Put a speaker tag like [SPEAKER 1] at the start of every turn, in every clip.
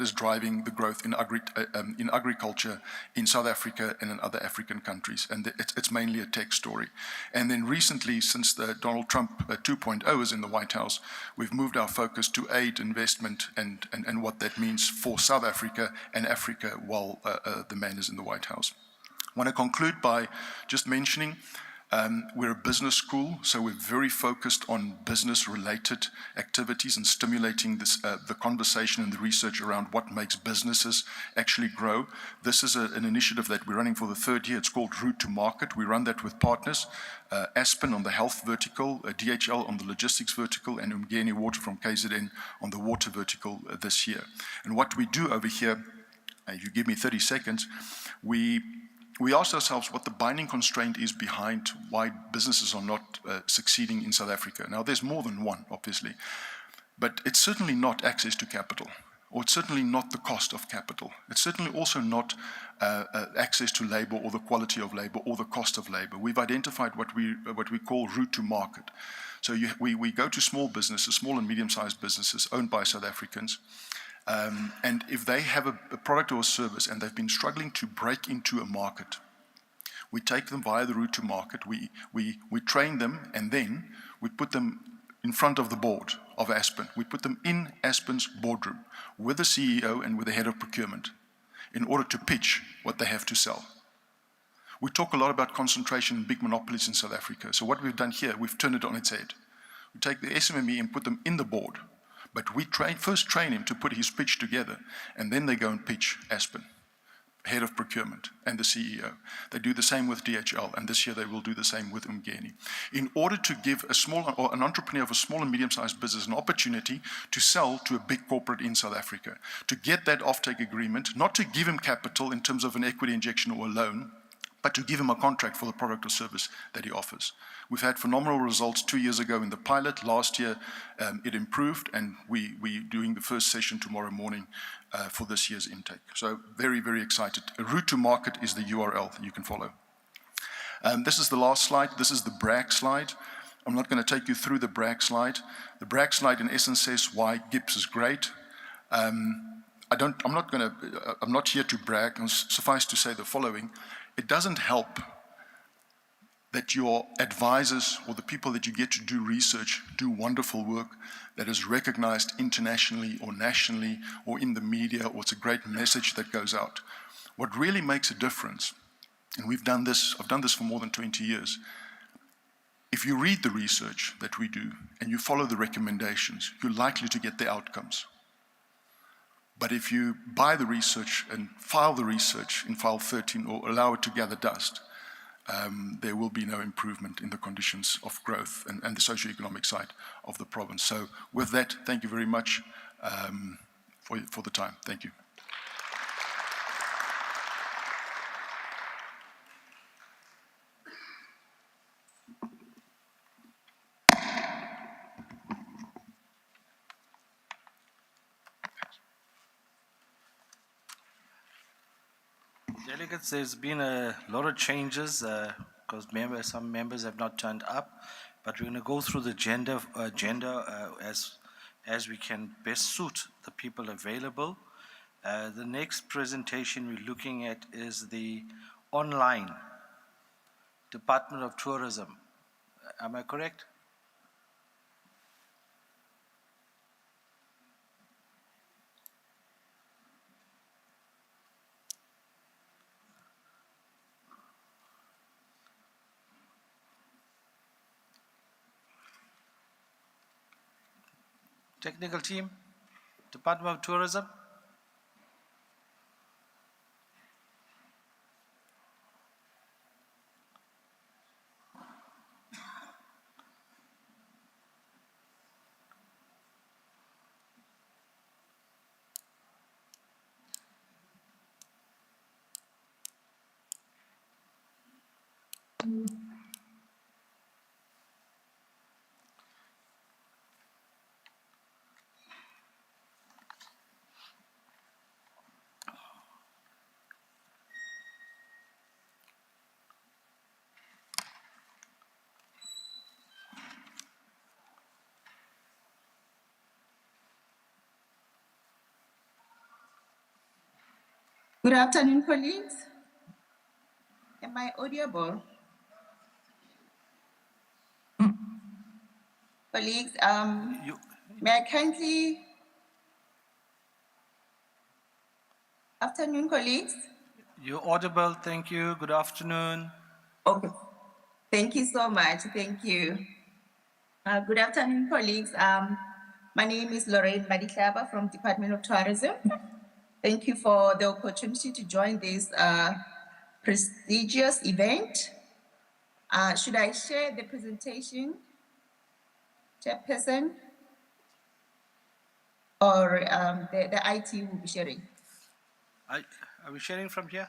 [SPEAKER 1] is driving the growth in agriculture in South Africa and in other African countries. And it's mainly a tech story. And then recently, since the Donald Trump 2.0 is in the White House, we've moved our focus to aid, investment, and what that means for South Africa and Africa while the man is in the White House. I want to conclude by just mentioning we're a business school, so we're very focused on business-related activities and stimulating this, the conversation and the research around what makes businesses actually grow. This is an initiative that we're running for the 3rd year. It's called Route to Market. We run that with partners, Aspen on the health vertical, DHL on the logistics vertical, and Umgeni Water from KZN on the water vertical this year. And what we do over here, if you give me 30 seconds, we asked ourselves what the binding constraint is behind why businesses are not succeeding in South Africa. Now, there's more than one, obviously, but it's certainly not access to capital, or it's certainly not the cost of capital. It's certainly also not access to labor, or the quality of labor, or the cost of labor. We've identified what we call route to market. So we go to small businesses, small and medium-sized businesses owned by South Africans, and if they have a product or a service and they've been struggling to break into a market, we take them via the route to market, we train them, and then we put them in front of the board of Aspen. We put them in Aspen's boardroom with the CEO and with the head of procurement in order to pitch what they have to sell. We talk a lot about concentration and big monopolies in South Africa. So what we've done here, we've turned it on its head. We take the SMME and put them in the board. But we first train him to put his pitch together, and then they go and pitch Aspen, head of procurement, and the CEO. They do the same with DHL, and this year they will do the same with Umgeni. In order to give an entrepreneur of a small and medium-sized business an opportunity to sell to a big corporate in South Africa, to get that offtake agreement, not to give him capital in terms of an equity injection or a loan, but to give him a contract for the product or service that he offers. We've had phenomenal results 2 years ago in the pilot. Last year, it improved, and we're doing the first session tomorrow morning for this year's intake. So very, very excited. A route to market is the URL that you can follow. This is the last slide. This is the brag slide. I'm not going to take you through the brag slide. The brag slide, in essence, says why GIBS is great. I'm not here to brag. Suffice to say the following. It doesn't help that your advisors or the people that you get to do research do wonderful work that is recognized internationally or nationally or in the media, or it's a great message that goes out. What really makes a difference, and I've done this for more than 20 years, if you read the research that we do and you follow the recommendations, you're likely to get the outcomes. But if you buy the research and file the research in file 13 or allow it to gather dust, there will be no improvement in the conditions of growth and the socioeconomic side of the province. So with that, thank you very much for the time. Thank you.
[SPEAKER 2] Delegates, there's been a lot of changes because some members have not turned up, but we're going to go through the agenda as we can best suit the people available. The next presentation we're looking at is the online Department of Tourism. Am I correct? Technical team, Department of Tourism.
[SPEAKER 3] Good afternoon, colleagues. Am I audible? Colleagues, may I kindly... Afternoon, colleagues.
[SPEAKER 2] You're audible. Thank you. Good afternoon.
[SPEAKER 3] Okay. Thank you so much. Thank you. Good afternoon, colleagues. My name is Lorraine Madiklaba from Department of Tourism. Thank you for the opportunity to join this prestigious event. Should I share the presentation, Chairperson? Or the IT will be sharing?
[SPEAKER 2] Are we sharing from here?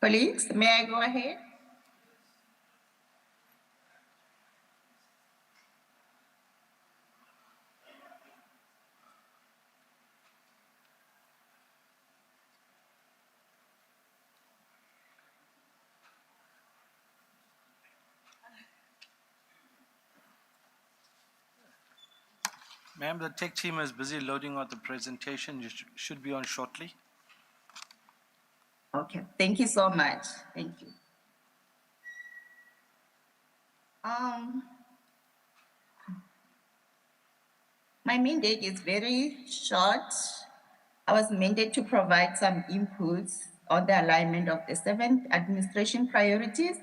[SPEAKER 3] Colleagues, may I go ahead?
[SPEAKER 2] Ma'am, the tech team is busy loading out the presentation. You should be on shortly.
[SPEAKER 3] Okay, thank you so much. Thank you. My mandate is very short. I was mandated to provide some inputs on the alignment of the 7 administration priorities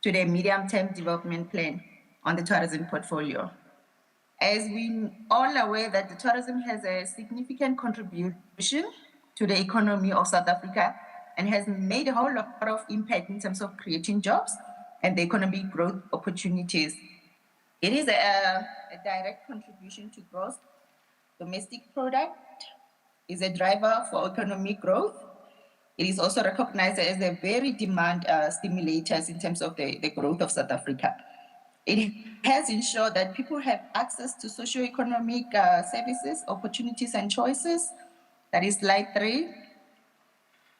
[SPEAKER 3] to the medium-term development plan on the tourism portfolio. As we all aware that the tourism has a significant contribution to the economy of South Africa and has made a whole lot of impact in terms of creating jobs and the economic growth opportunities. It is a direct contribution to gross domestic product, is a driver for economic growth. It is also recognized as a very demand stimulators in terms of the growth of South Africa. It has ensured that people have access to socio-economic services, opportunities, and choices. That is slide 3.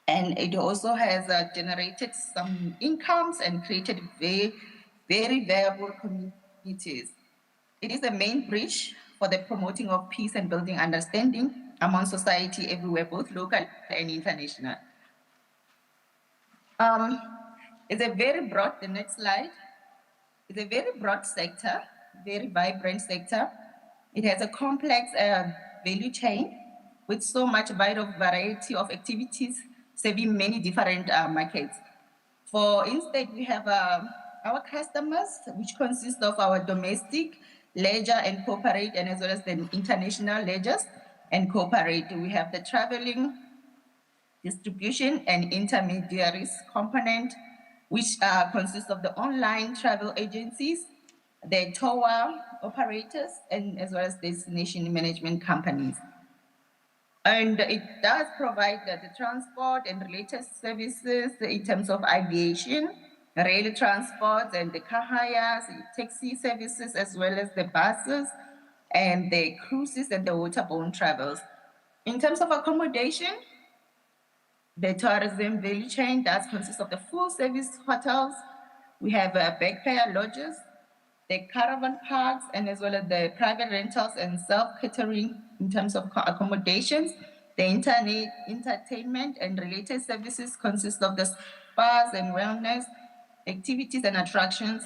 [SPEAKER 3] And it also has generated some incomes and created very, very viable communities. It is the main bridge for the promoting of peace and building understanding among society everywhere, both local and international. It's a very broad, the next slide. It's a very broad sector, very vibrant sector. It has a complex value chain with so much wide variety of activities serving many different markets. For instance, we have our customers, which consist of our domestic, leisure and corporate, and as well as the international leisures and corporate. We have the traveling, distribution and intermediaries component, which consists of the online travel agencies, the tour operators, and as well as destination management companies. And it does provide the transport and related services in terms of aviation, rail transport, and the car hires, taxi services, as well as the buses, and the cruises and the waterborne travels. In terms of accommodation, the tourism value chain does consist of the full service hotels. We have backpacker lodges, the caravan parks, and as well as the private rentals and self-catering in terms of accommodations. The internet, entertainment and related services consist of the spas and wellness, activities and attractions,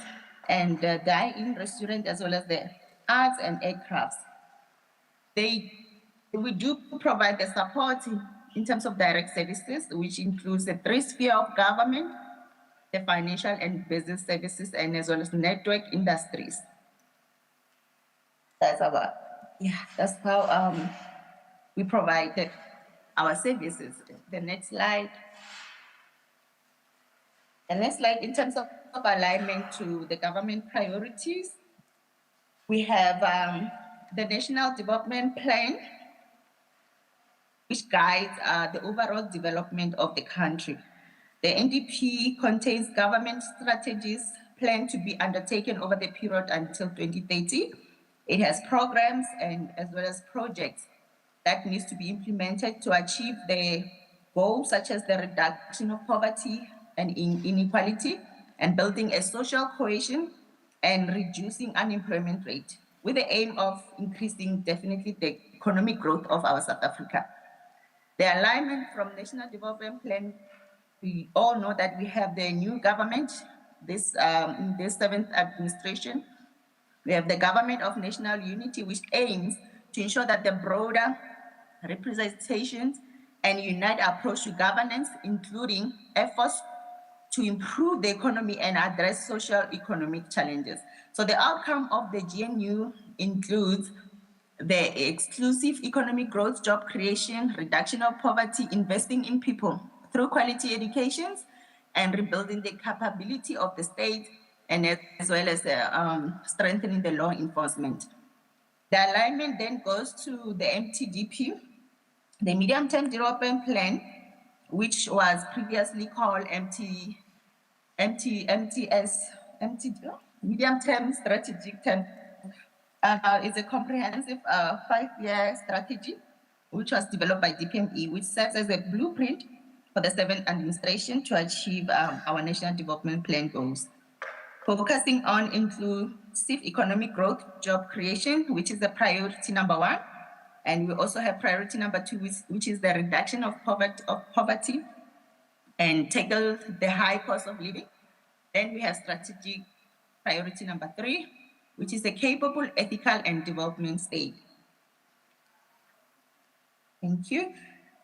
[SPEAKER 3] and the dine-in restaurant, as well as the arts and aircrafts. We do provide the support in terms of direct services, which includes the 3 spheres of government, the financial and business services, and as well as network industries. That's how we provide our services. The next slide. The next slide, in terms of alignment to the government priorities, we have the National Development Plan, which guides the overall development of the country. The NDP contains government strategies planned to be undertaken over the period until 2030. It has programs and as well as projects that needs to be implemented to achieve the goals such as the reduction of poverty and inequality and building a social cohesion and reducing unemployment rate with the aim of increasing definitely the economic growth of our South Africa. The alignment from National Development Plan, we all know that we have the new government, this 7th administration. We have the Government of National Unity, which aims to ensure that the broader representations and unite approach to governance, including efforts to improve the economy and address social economic challenges. So the outcome of the GNU includes the exclusive economic growth, job creation, reduction of poverty, investing in people through quality educations, and rebuilding the capability of the state, and as well as strengthening the law enforcement. The alignment then goes to the MTDP, the Medium-Term Development Plan, which was previously called Medium-Term Strategic Term. It's a comprehensive 5-year strategy, which was developed by DPME, which serves as a blueprint for the 7th administration to achieve our National Development Plan goals. Focusing on inclusive economic growth, job creation, which is the priority number 1. And we also have priority number 2, which is the reduction of poverty and tackle the high cost of living. Then we have strategic priority number 3, which is a capable, ethical, and development state. Thank you.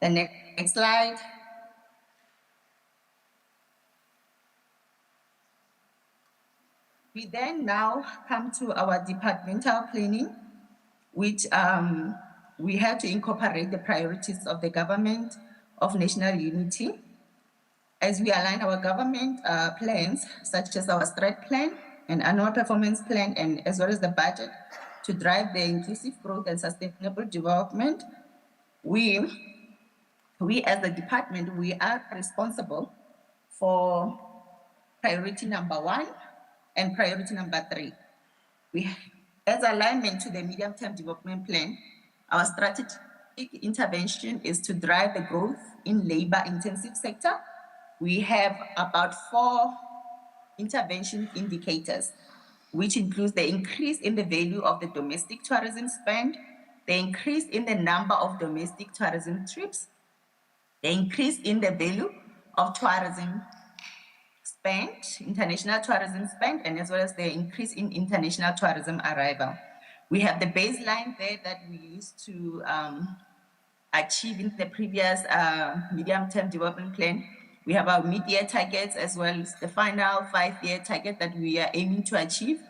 [SPEAKER 3] The next slide. We then now come to our departmental planning, which we have to incorporate the priorities of the Government of National Unity. As we align our government plans, such as our strat plan and annual performance plan, and as well as the budget to drive the inclusive growth and sustainable development, we as the department, we are responsible for priority number 1 and priority number 3. As alignment to the medium-term development plan, our strategic intervention is to drive the growth in labor-intensive sector. We have about 4 intervention indicators, which includes the increase in the value of the domestic tourism spend, the increase in the number of domestic tourism trips, the increase in the value of tourism spend, international tourism spend, and as well as the increase in international tourism arrival. We have the baseline there that we used to achieve in the previous medium-term development plan. We have our mid-year targets as well as the final 5-year target that we are aiming to achieve.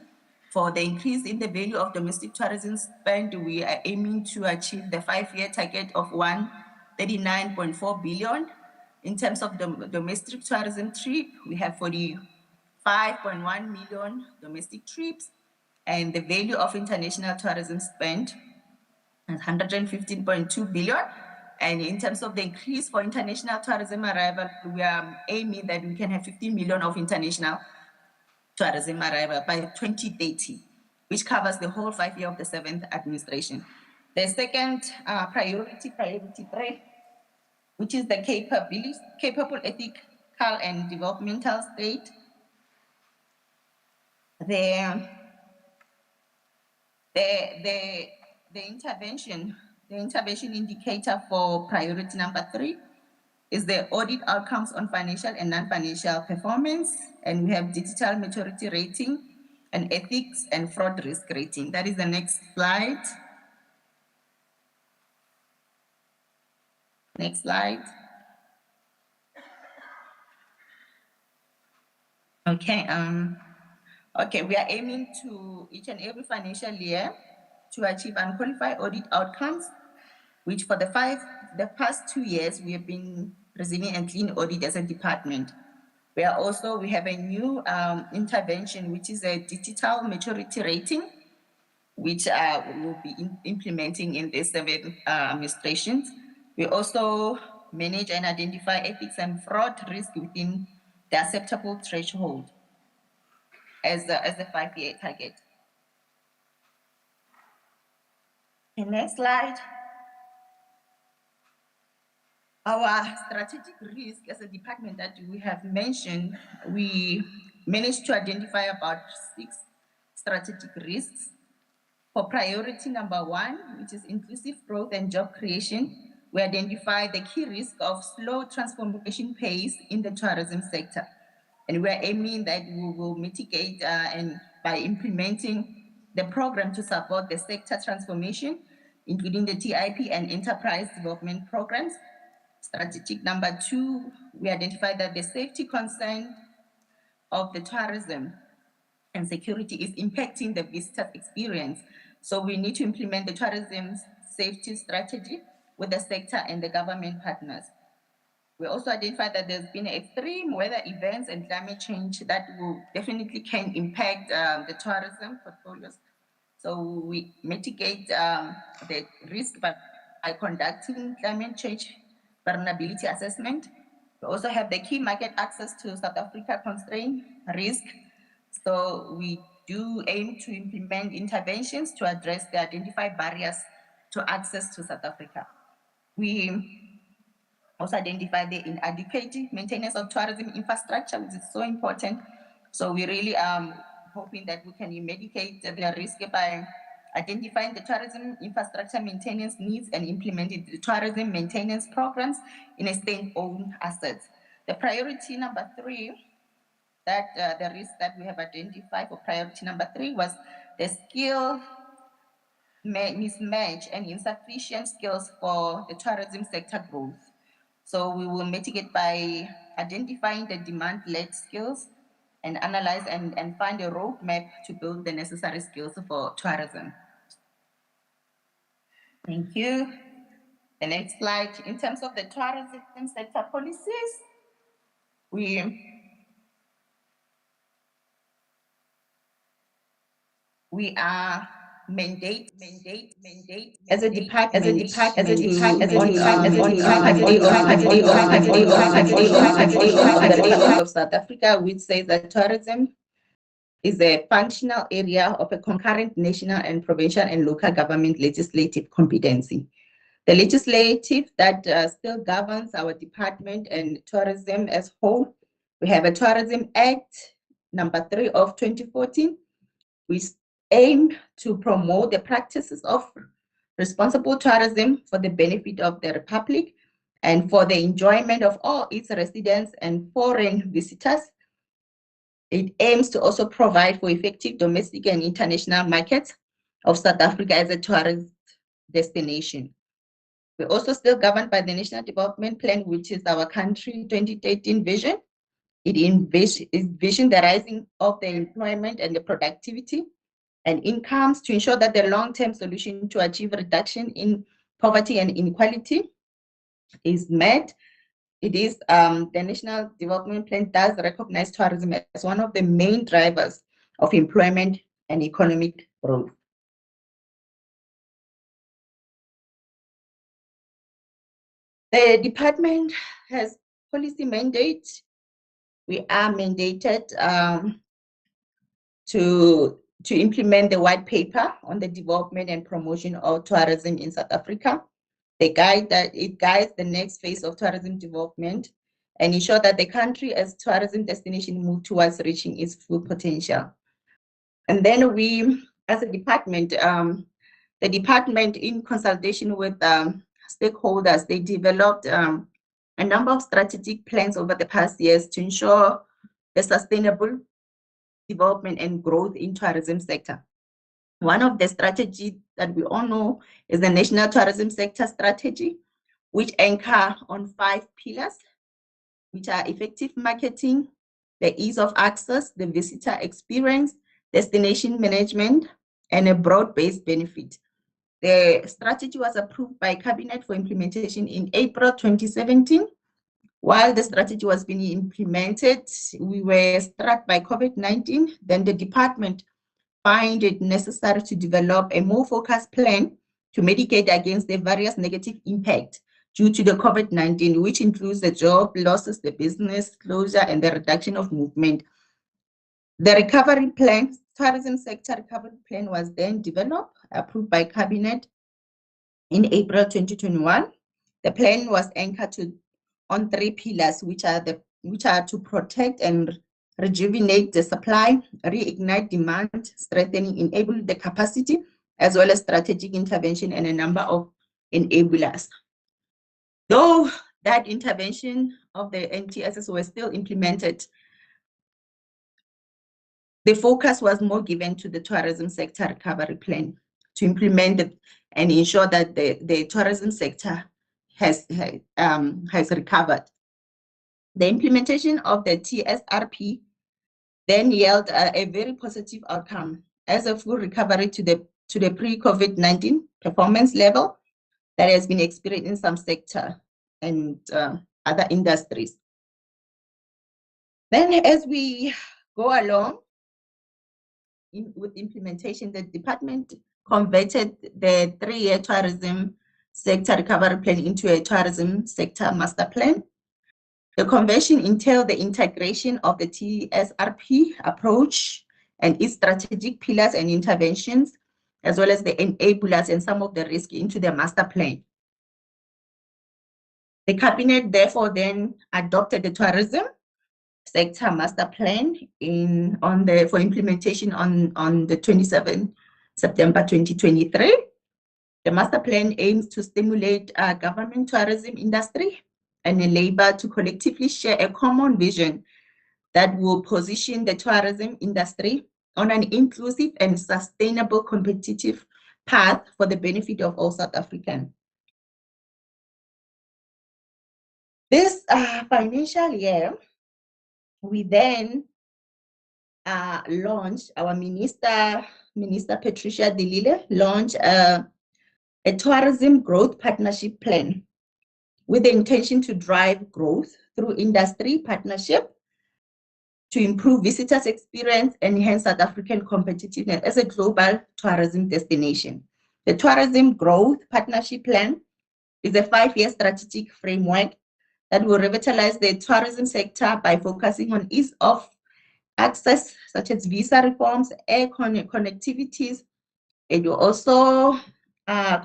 [SPEAKER 3] For the increase in the value of domestic tourism spend, we are aiming to achieve the 5-year target of 139.4 billion. In terms of the domestic tourism trip, we have 45.1 million domestic trips, and the value of international tourism spend is 115.2 billion. And in terms of the increase for international tourism arrival, we are aiming that we can have 50 million of international tourism arrival by 2030, which covers the whole 5 years of the 7th administration. The second priority 3, which is the capable, ethical, and developmental state. The intervention indicator for priority number 3 is the audit outcomes on financial and non-financial performance, and we have digital maturity rating and ethics and fraud risk rating. That is the next slide. Next slide. Okay, we are aiming to each and every financial year to achieve unqualified audit outcomes, which for the past 2 years, we have been receiving a clean audit as a department. We have a new intervention, which is a digital maturity rating, which we will be implementing in the 7th administration. We also manage and identify ethics and fraud risk within the acceptable threshold as the 5-year target. The next slide. Our strategic risk as a department that we have mentioned, we managed to identify about 6 strategic risks. For priority number 1, which is inclusive growth and job creation, we identify the key risk of slow transformation pace in the tourism sector. And we're aiming that we will mitigate and by implementing the program to support the sector transformation, including the TIP and enterprise development programs. Strategic number 2, we identify that the safety concern of the tourism and security is impacting the visitor's experience. So we need to implement the tourism safety strategy with the sector and the government partners. We also identified that there's been extreme weather events and climate change that will definitely can impact the tourism portfolios. So we mitigate the risk by conducting climate change vulnerability assessment. We also have the key market access to South Africa constraint risk. So we do aim to implement interventions to address the identified barriers to access to South Africa. We also identify the inadequate maintenance of tourism infrastructure, which is so important. So we really hoping that we can mitigate the risk by identifying the tourism infrastructure maintenance needs and implementing the tourism maintenance programs in a state-owned assets. The priority number 3, that the risk that we have identified for priority number 3 was the skill mismatch and insufficient skills for the tourism sector growth. So we will mitigate by identifying the demand-led skills and analyze and find a roadmap to build the necessary skills for tourism. Thank you. The next slide. In terms of the tourism sector policies, we are mandate as a department of South Africa, which says that tourism is a functional area of a concurrent national and provincial and local government legislative competency. The legislative that still governs our department and tourism as whole, we have a Tourism Act number 3 of 2014. We aim to promote the practices of responsible tourism for the benefit of the Republic and for the enjoyment of all its residents and foreign visitors. It aims to also provide for effective domestic and international markets of South Africa as a tourist destination. We're also still governed by the National Development Plan, which is our country 2013 vision. It envisions the rising of the employment and the productivity and incomes to ensure that the long-term solution to achieve reduction in poverty and inequality is met. It is the National Development Plan does recognize tourism as one of the main drivers of employment and economic growth. The department has policy mandate. We are mandated to implement the white paper on the development and promotion of tourism in South Africa. It guides the next phase of tourism development and ensure that the country as tourism destination move towards reaching its full potential. And then we, as a department, the department in consultation with stakeholders, they developed a number of strategic plans over the past years to ensure the sustainable development and growth in tourism sector. One of the strategies that we all know is the National Tourism Sector Strategy, which anchor on 5 pillars, which are effective marketing, the ease of access, the visitor experience, destination management, and a broad-based benefit. The strategy was approved by Cabinet for implementation in April 2017. While the strategy was being implemented, we were struck by COVID-19. Then the department find it necessary to develop a more focused plan to mitigate against the various negative impacts due to the COVID-19, which includes the job losses, the business closure, and the reduction of movement. The recovery plan, tourism sector recovery plan, was then developed, approved by Cabinet in April 2021. The plan was anchored on 3 pillars, which are to protect and rejuvenate the supply, reignite demand, strengthening, enable the capacity, as well as strategic intervention and a number of enablers. Though that intervention of the NTSs was still implemented, the focus was more given to the tourism sector recovery plan to implement it and ensure that the tourism sector has recovered. The implementation of the TSRP then yielded a very positive outcome as a full recovery to the pre-COVID-19 performance level that has been experienced in some sector and other industries. Then as we go along with implementation, the department converted the 3-year tourism sector recovery plan into a tourism sector master plan. The conversion entailed the integration of the TSRP approach and its strategic pillars and interventions, as well as the enablers and some of the risk into the master plan. The cabinet therefore then adopted the tourism sector master plan for implementation on the 27th September 2023. The master plan aims to stimulate government tourism industry and enable to collectively share a common vision that will position the tourism industry on an inclusive and sustainable competitive path for the benefit of all South Africans. This financial year, we then launched, our Minister Patricia de Lille launched a tourism growth partnership plan with the intention to drive growth through industry partnership to improve visitors' experience and enhance South African competitiveness as a global tourism destination. The Tourism Growth Partnership Plan is a 5-year strategic framework that will revitalize the tourism sector by focusing on ease of access, such as visa reforms, air connectivities. It will also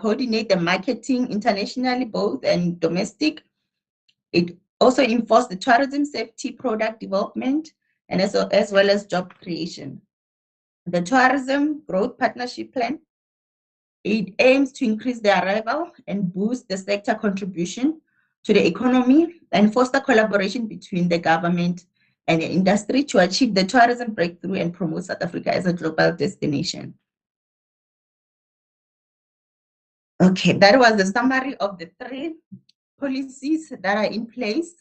[SPEAKER 3] coordinate the marketing internationally, both and domestic. It also enforce the tourism safety, product development, and as well as job creation. The Tourism Growth Partnership Plan, it aims to increase the arrival and boost the sector contribution to the economy and foster collaboration between the government and the industry to achieve the tourism breakthrough and promote South Africa as a global destination. Okay, that was the summary of the 3 policies that are in place.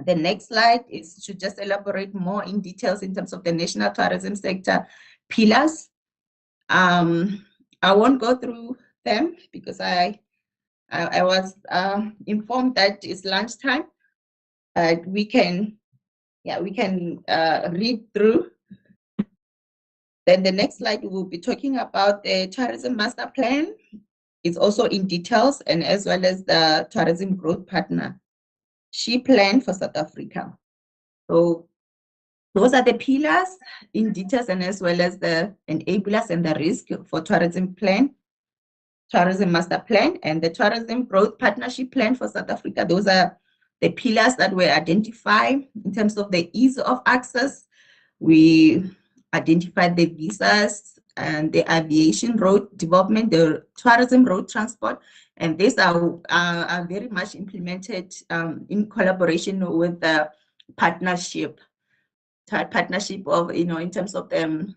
[SPEAKER 3] The next slide is to just elaborate more in details in terms of the national tourism sector pillars. I won't go through them because I was informed that it's lunchtime. We can read through. Then the next slide, we will be talking about the tourism master plan. It's also in details, and as well as the tourism growth partnership plan for South Africa. So those are the pillars in details, and as well as the enablers and the risk for tourism plan, tourism master plan, and the tourism growth partnership plan for South Africa. Those are the pillars that were identified in terms of the ease of access. We identified the visas and the aviation road development, the tourism road transport, and these are very much implemented in collaboration with the partnership of, in terms of the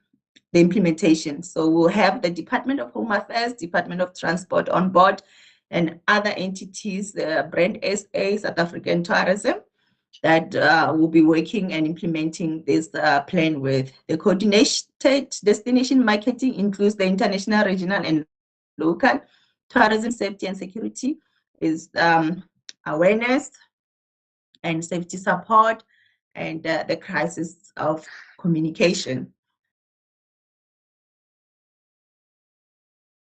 [SPEAKER 3] implementation. So we'll have the Department of Home Affairs, Department of Transport on board, and other entities, Brand SA, South African Tourism, that will be working and implementing this plan with. The coordinated destination marketing includes the international, regional, and local tourism safety and security, is awareness and safety support, and the crisis of communication.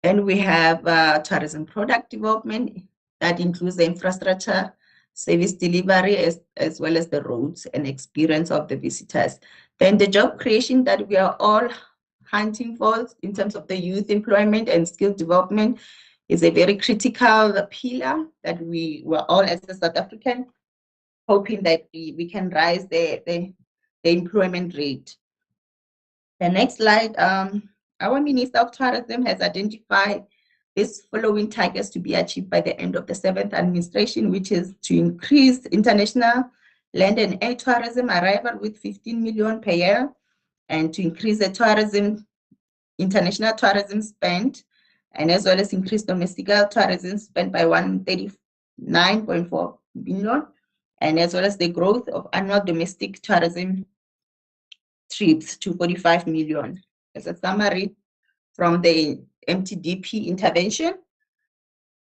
[SPEAKER 3] And we have tourism product development, That includes the infrastructure, service delivery, as well as the roads and experience of the visitors. Then the job creation that we are all hunting for in terms of the youth employment and skill development is a very critical pillar that we were all, as a South African, hoping that we can rise the employment rate. The next slide, our Minister of Tourism has identified these following targets to be achieved by the end of the 7th administration, which is to increase international land and air tourism arrival with 15 million per year, and to increase the international tourism spend, and as well as increase domestic tourism spend by 139.4 billion, and as well as the growth of annual domestic tourism trips to 45 million. As a summary from the MTDP intervention.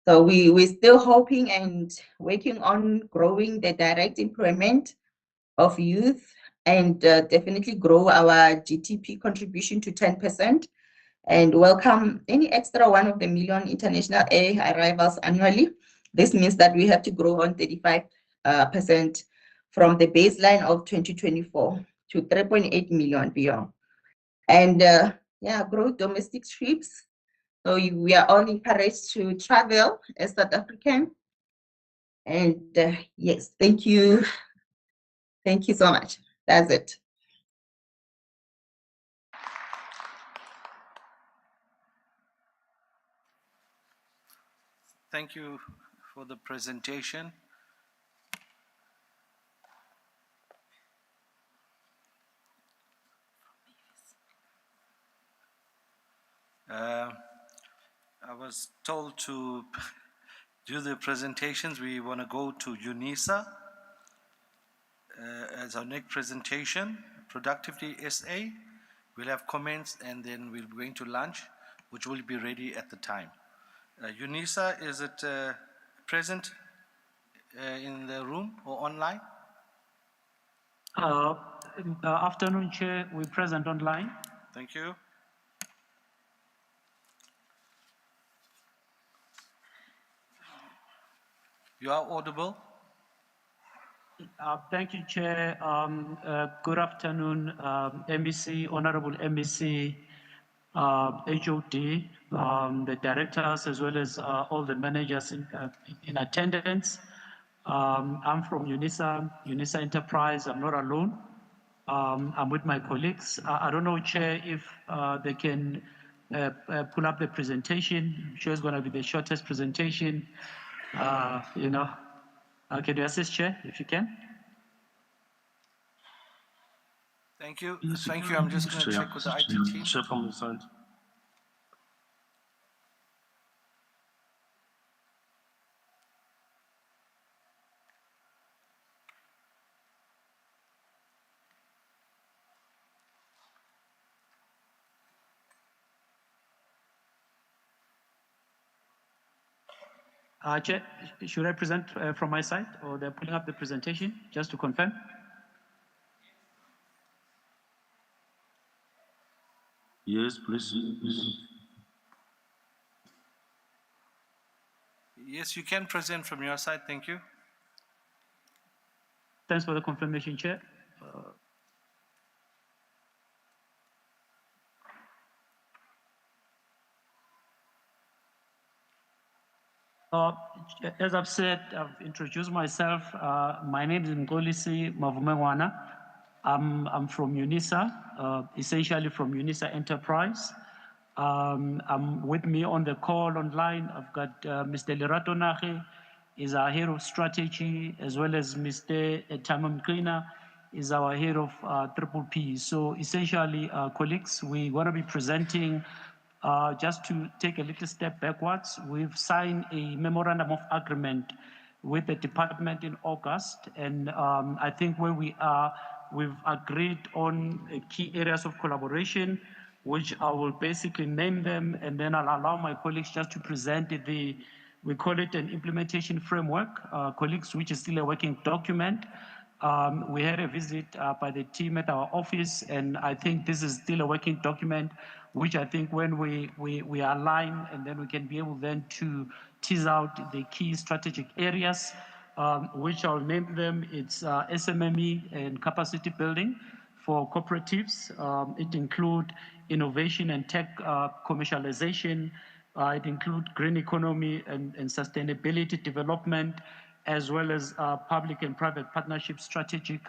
[SPEAKER 3] So we're still hoping and working on growing the direct employment of youth, and definitely grow our GDP contribution to 10%, and welcome any extra 1 million international air arrivals annually. This means that we have to grow on 35% from the baseline of 2024 to 3.8 million beyond. And yeah, grow domestic trips. So we are all encouraged to travel as South African. And yes, thank you. Thank you so much. That's it.
[SPEAKER 2] Thank you for the presentation. I was told to do the presentations. We want to go to UNISA as our next presentation, Productivity SA. We'll have comments and then we'll be going to lunch, which will be ready at the time. UNISA, is it present in the room or online?
[SPEAKER 4] Afternoon, Chair. We're present online.
[SPEAKER 2] Thank you. You are audible.
[SPEAKER 4] Thank you, Chair. Good afternoon, MEC, Honorable MEC, HOD, the directors, as well as all the managers in attendance. I'm from UNISA Enterprise. I'm not alone. I'm with my colleagues. I don't know, Chair, if they can pull up the presentation. I'm sure it's going to be the shortest presentation. You know, can you assist, Chair, if you can?
[SPEAKER 2] Thank you. Thank you. I'm just going to check with the IT team.
[SPEAKER 5] Chair from the side.
[SPEAKER 4] Chair, should I present from my side, or they're pulling up the presentation, just to confirm?
[SPEAKER 5] Yes, please.
[SPEAKER 2] Yes, you can present from your side. Thank you.
[SPEAKER 4] Thanks for the confirmation, Chair. As I've said, I've introduced myself. My name is Ngolisi Mavumengwana. I'm from UNISA, essentially from UNISA Enterprise. I'm with me on the call online. I've got Mr. Lerato Nage, is our head of strategy, as well as Mr. Tamam Mkrina, is our head of Triple P. So essentially, colleagues, we want to be presenting. Just to take a little step backwards, we've signed a memorandum of agreement with the department in August, and I think where we are, we've agreed on key areas of collaboration, which I will basically name them, and then I'll allow my colleagues just to present we call it an implementation framework, colleagues, which is still a working document. We had a visit by the team at our office, and I think this is still a working document, which I think when we align, and then we can be able then to tease out the key strategic areas, which I'll name them. It's SMME and capacity building for cooperatives. It includes innovation and tech commercialization. It includes green economy and sustainability development, as well as public and private partnership strategic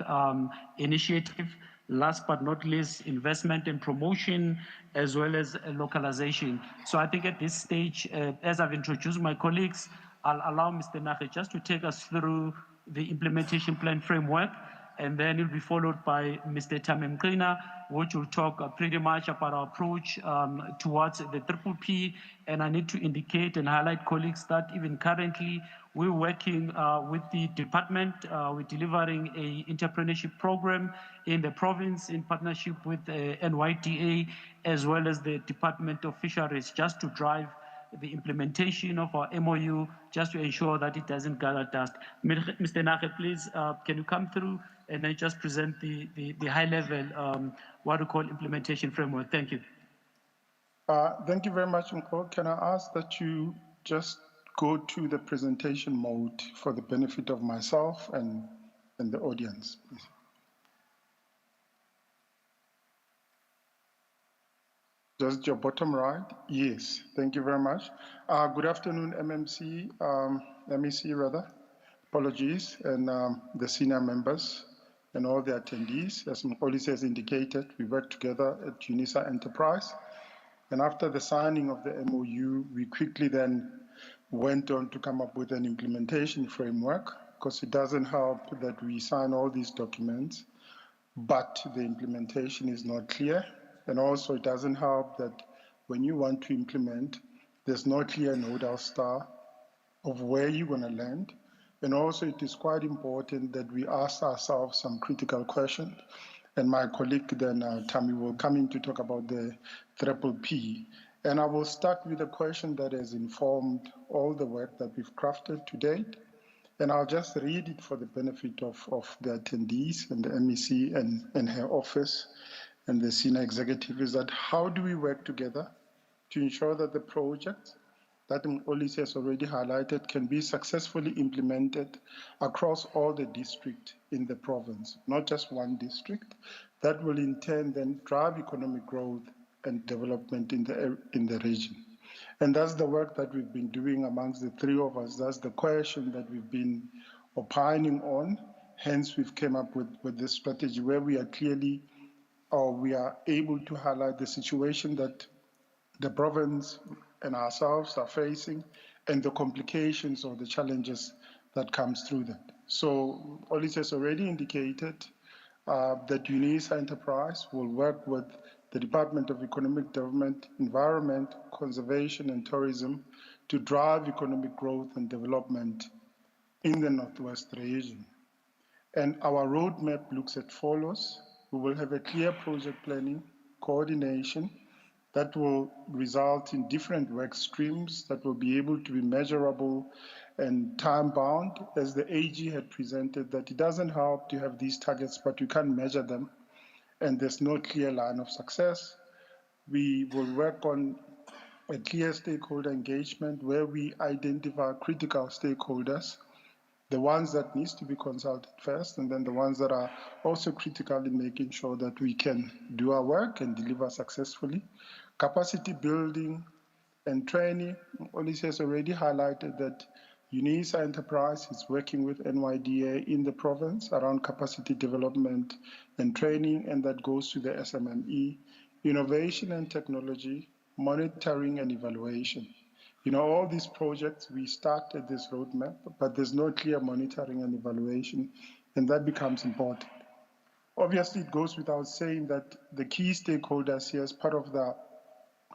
[SPEAKER 4] initiative. Last but not least, investment and promotion, as well as localization. So I think at this stage, as I've introduced my colleagues, I'll allow Mr. Nahe just to take us through the implementation plan framework, and then it'll be followed by Mr. Tamim Klina, which will talk pretty much about our approach towards the Triple P. And I need to indicate and highlight, colleagues, that even currently we're working with the department. We're delivering a entrepreneurship program in the province in partnership with NYDA, as well as the Department of Fisheries, just to drive the implementation of our MOU, just to ensure that it doesn't gather dust. Mr. Nahe, please, can you come through and then just present the high level, what we call implementation framework? Thank you.
[SPEAKER 6] Thank you very much, Mko. Can I ask that you just go to the presentation mode for the benefit of myself and the audience, please? Just your bottom right? Yes, thank you very much. Good afternoon, MEC rather. Apologies, and the senior members and all the attendees. As Mkoli has indicated, we worked together at UNISA Enterprise. And after the signing of the MOU, we quickly then went on to come up with an implementation framework, because it doesn't help that we sign all these documents, but the implementation is not clear. And also it doesn't help that when you want to implement, there's no clear nodal star of where you're going to land. And also it is quite important that we ask ourselves some critical questions. And my colleague then, Tammy, will come in to talk about the Triple P. And I will start with a question that has informed all the work that we've crafted to date. And I'll just read it for the benefit of the attendees and the MEC and her office and the senior executive, is that how do we work together to ensure that the project that Mkoli has already highlighted can be successfully implemented across all the districts in the province, not just one district, that will in turn then drive economic growth and development in the region. And that's the work that we've been doing amongst the three of us. That's the question that we've been opining on. Hence, we've come up with this strategy where we are clearly, or we are able to highlight the situation that the province and ourselves are facing and the complications or the challenges that comes through that. So Olis has already indicated that UNISA Enterprise will work with the Department of Economic Development, Environment, Conservation and Tourism to drive economic growth and development in the Northwest region. And our roadmap looks as follows. We will have a clear project planning, coordination, that will result in different work streams that will be able to be measurable and time-bound, as the AG had presented, that it doesn't help to have these targets, but you can't measure them, and there's no clear line of success. We will work on a clear stakeholder engagement where we identify critical stakeholders, the ones that needs to be consulted first, and then the ones that are also critical in making sure that we can do our work and deliver successfully. Capacity building and training. Olis has already highlighted that UNISA Enterprise is working with NYDA in the province around capacity development and training, and that goes to the SMME. Innovation and technology, monitoring and evaluation. You know, all these projects, we started this roadmap, but there's no clear monitoring and evaluation, and that becomes important. Obviously, it goes without saying that the key stakeholders here as part of the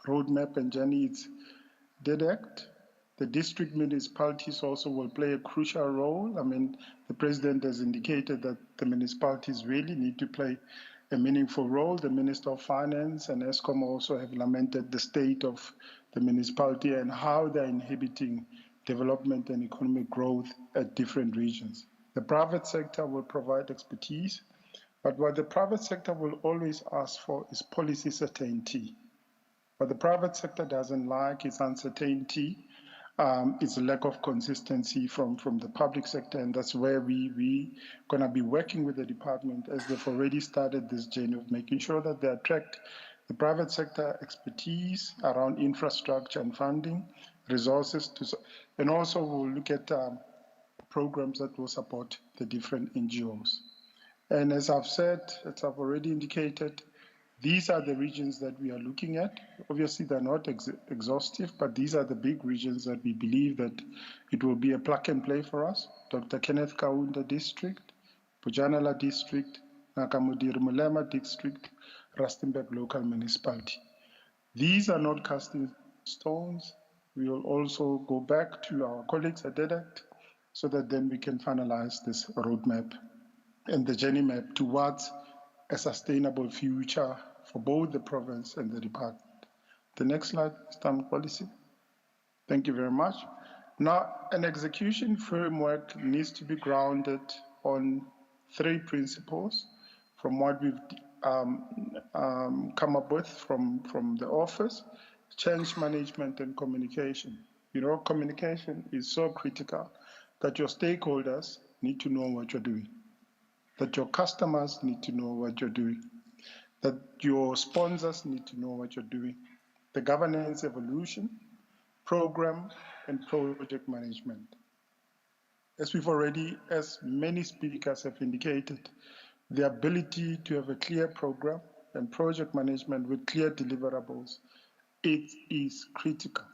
[SPEAKER 6] roadmap and journey, it's DEDECT. The district municipalities also will play a crucial role. I mean, the president has indicated that the municipalities really need to play a meaningful role. The Minister of Finance and ESCOM also have lamented the state of the municipality and how they're inhibiting development and economic growth at different regions. The private sector will provide expertise, but what the private sector will always ask for is policy certainty. What the private sector doesn't like is uncertainty It's a lack of consistency from the public sector, and that's where we gonna be working with the department, as they've already started this journey of making sure that they attract the private sector expertise around infrastructure and funding, resources, and also we'll look at programs that will support the different NGOs. And as I've said, as I've already indicated, these are the regions that we are looking at. Obviously, they're not exhaustive, but these are the big regions that we believe that it will be a plug and play for us. Dr. Kenneth Kaunda District, Bujanala District, Nakamudiri Mulema District, Rustenburg Local Municipality. These are not casting stones. We will also go back to our colleagues at DEDECT so that then we can finalize this roadmap and the journey map towards a sustainable future for both the province and the department. The next slide, Mr. Policy. Thank you very much. Now, an execution framework needs to be grounded on 3 principles from what we've come up with from the office: change management and communication. You know, communication is so critical that your stakeholders need to know what you're doing, that your customers need to know what you're doing, that your sponsors need to know what you're doing. The governance evolution, program, and project management. As many speakers have indicated, the ability to have a clear program and project management with clear deliverables, it is critical.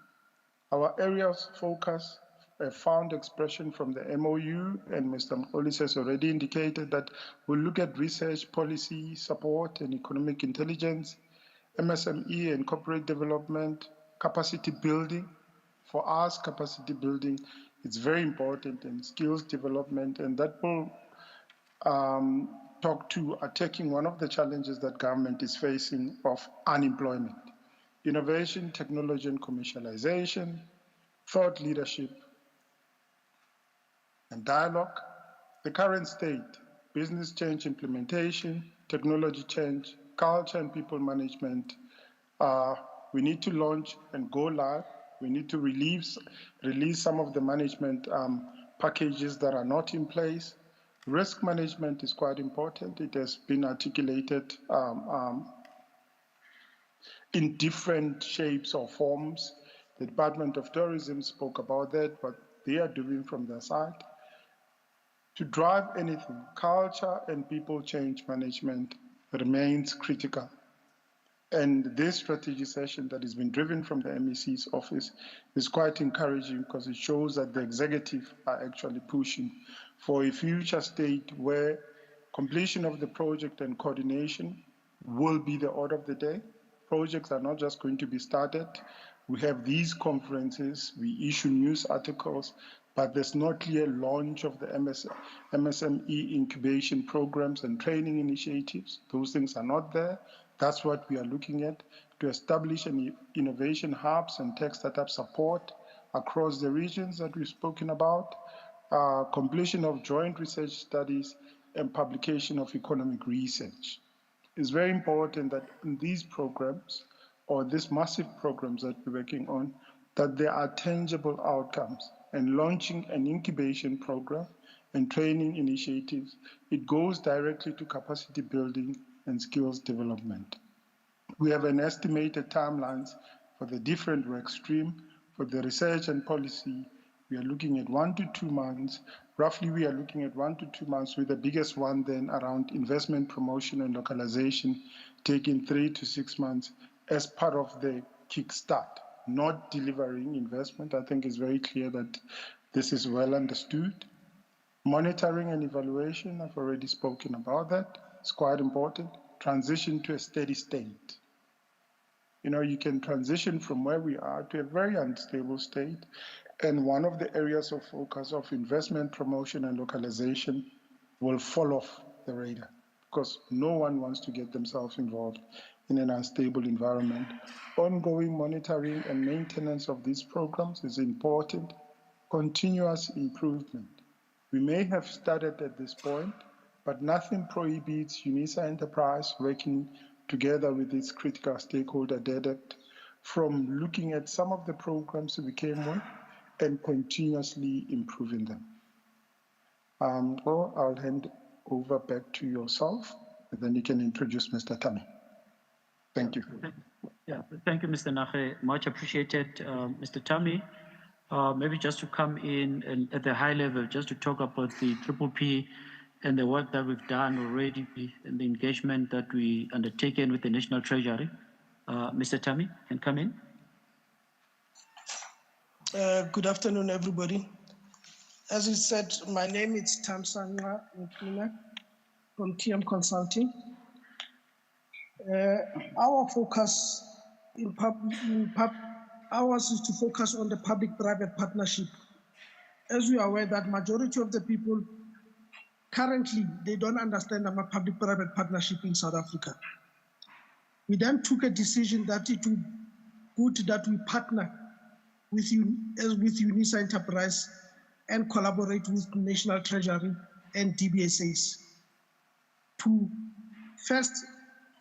[SPEAKER 6] Our areas of focus have found expression from the MOU, and Mr. Mkholis has already indicated that we'll look at research, policy, support, and economic intelligence, MSME and corporate development, capacity building. For us, capacity building is very important, and skills development, and that will talk to attacking one of the challenges that government is facing of unemployment. Innovation, technology, and commercialization, thought leadership, and dialogue. The current state, business change implementation, technology change, culture and people management. We need to launch and go live. We need to release some of the management packages that are not in place. Risk management is quite important. It has been articulated in different shapes or forms. The Department of Tourism spoke about that, what they are doing from their side. To drive anything, culture and people change management remains critical. And this strategy session that has been driven from the MEC's office is quite encouraging, because it shows that the executive are actually pushing for a future state where completion of the project and coordination will be the order of the day. Projects are not just going to be started. We have these conferences, we issue news articles, but there's no clear launch of the MSME incubation programs and training initiatives. Those things are not there. That's what we are looking at, to establish an innovation hubs and tech startup support across the regions that we've spoken about, completion of joint research studies, and publication of economic research. It's very important that in these programs, or these massive programs that we're working on, that there are tangible outcomes. And launching an incubation program and training initiatives, it goes directly to capacity building and skills development. We have an estimated timelines for the different work stream. For the research and policy, we are looking at 1 to 2 months. Roughly, we are looking at 1 to 2 months, with the biggest one then around investment promotion and localization, taking 3 to 6 months as part of the kickstart, not delivering investment. I think it's very clear that this is well understood. Monitoring and evaluation, I've already spoken about that. It's quite important. Transition to a steady state. You know, you can transition from where we are to a very unstable state. And one of the areas of focus of investment promotion and localization will fall off the radar, because no one wants to get themselves involved in an unstable environment. Ongoing monitoring and maintenance of these programs is important. Continuous improvement. We may have started at this point, but nothing prohibits UNISA Enterprise working together with its critical stakeholder DEDECT from looking at some of the programs we came with and continuously improving them. Or I'll hand over back to yourself, and then you can introduce Mr. Tami. Thank you.
[SPEAKER 4] Yeah, thank you, Mr. Nahe. Much appreciated, Mr. Tami. Maybe just to come in and at the high level, just to talk about the Triple P and the work that we've done already and the engagement that we undertaken with the National Treasury. Mr. Tami can come in.
[SPEAKER 7] Good afternoon, everybody. As you said, my name is Tamsanga Nkina from TM Consulting. Our focus ours is to focus on the public-private partnership. As we are aware that majority of the people currently, they don't understand about public-private partnership in South Africa. We then took a decision that it would be good that we partner with UNISA Enterprise and collaborate with National Treasury and DBSAs to first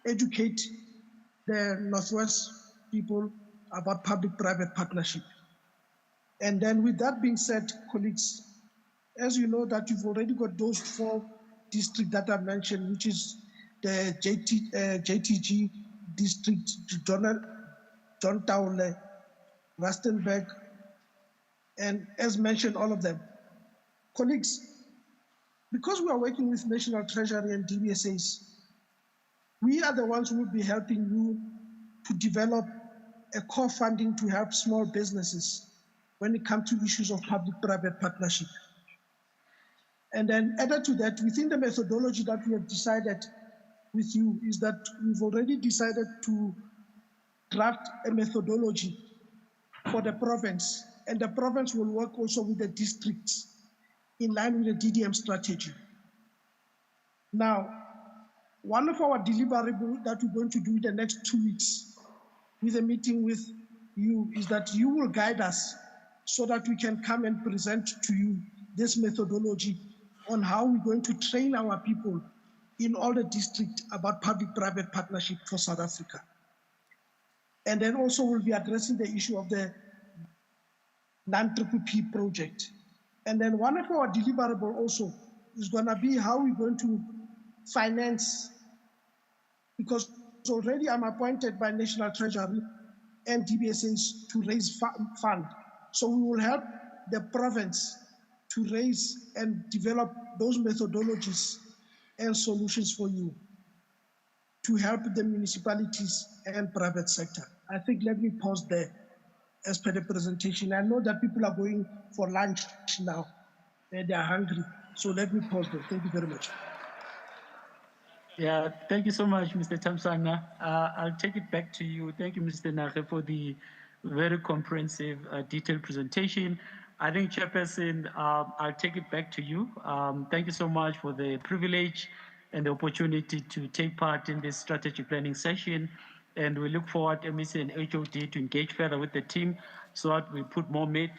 [SPEAKER 7] educate the Northwest people about public-private partnership. And then with that being said, colleagues, as you know that you've already got those 4 districts that I mentioned, which is the JTG district, John Taule, Rustenburg, and as mentioned, all of them. Colleagues, because we are working with National Treasury and DBSAs, we are the ones who will be helping you to develop a core funding to help small businesses when it comes to issues of public-private partnership. And then added to that, within the methodology that we have decided with you is that we've already decided to draft a methodology for the province, and the province will work also with the districts in line with the DDM strategy. Now, one of our deliverables that we're going to do in the next 2 weeks with a meeting with you is that you will guide us so that we can come and present to you this methodology on how we're going to train our people in all the districts about public-private partnership for South Africa. And then also we'll be addressing the issue of the non-Triple-P project. And then one of our deliverables also is gonna be how we're going to finance, because already I'm appointed by National Treasury and DBSAs to raise fund. So we will help the province to raise and develop those methodologies and solutions for you to help the municipalities and private sector. I think let me pause there as per the presentation. I know that people are going for lunch now and they are hungry. So let me pause there. Thank you very much.
[SPEAKER 4] Yeah, thank you so much, Mr. Tamsanga. I'll take it back to you. Thank you, Mr. Nahe, for the very comprehensive, detailed presentation. I think, Chairperson, I'll take it back to you. Thank you so much for the privilege and the opportunity to take part in this strategy planning session. And we look forward, MEC and HOD, to engage further with the team so that we put more meat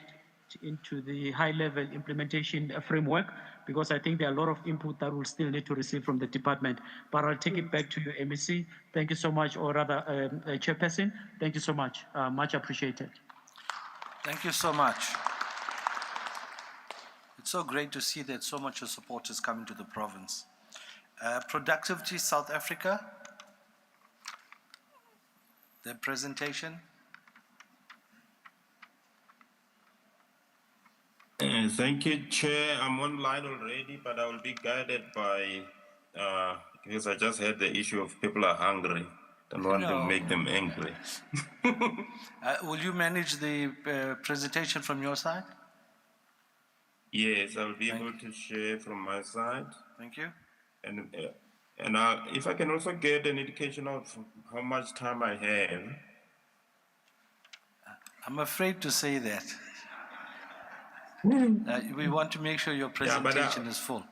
[SPEAKER 4] into the high-level implementation framework, because I think there are a lot of input that we'll still need to receive from the department. But I'll take it back to you, MEC. Thank you so much, or rather, Chairperson. Thank you so much. Much appreciated.
[SPEAKER 2] Thank you so much. It's so great to see that so much support is coming to the province. Productivity South Africa, their presentation.
[SPEAKER 5] Thank you, Chair. I'm online already, but I will be guided by, because I just had the issue of people are hungry. Don't want to make them angry.
[SPEAKER 2] Will you manage the presentation from your side?
[SPEAKER 5] Yes, I'll be able to share from my side.
[SPEAKER 2] Thank you.
[SPEAKER 5] And if I can also get an indication of how much time I have.
[SPEAKER 2] I'm afraid to say that. We want to make sure your presentation is full.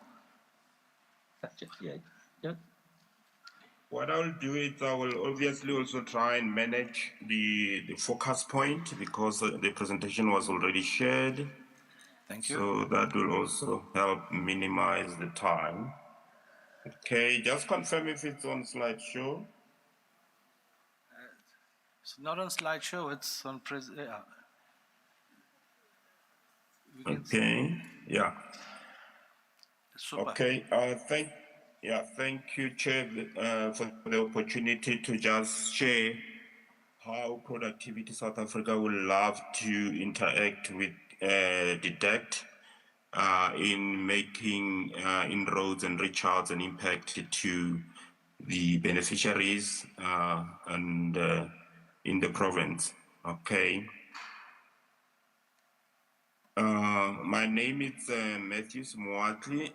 [SPEAKER 5] What I'll do is I will obviously also try and manage the focus point, because the presentation was already shared.
[SPEAKER 2] Thank you.
[SPEAKER 5] So that will also help minimize the time. Okay, just confirm if it's on slideshow.
[SPEAKER 2] It's not on slideshow, it's on We can
[SPEAKER 5] Okay, yeah.
[SPEAKER 2] Super.
[SPEAKER 5] Okay, thank you, Chair, for the opportunity to just share how Productivity South Africa would love to interact with DEDECT in making inroads and reach out and impact to the beneficiaries and in the province. Okay. My name is Matthew Mwatli,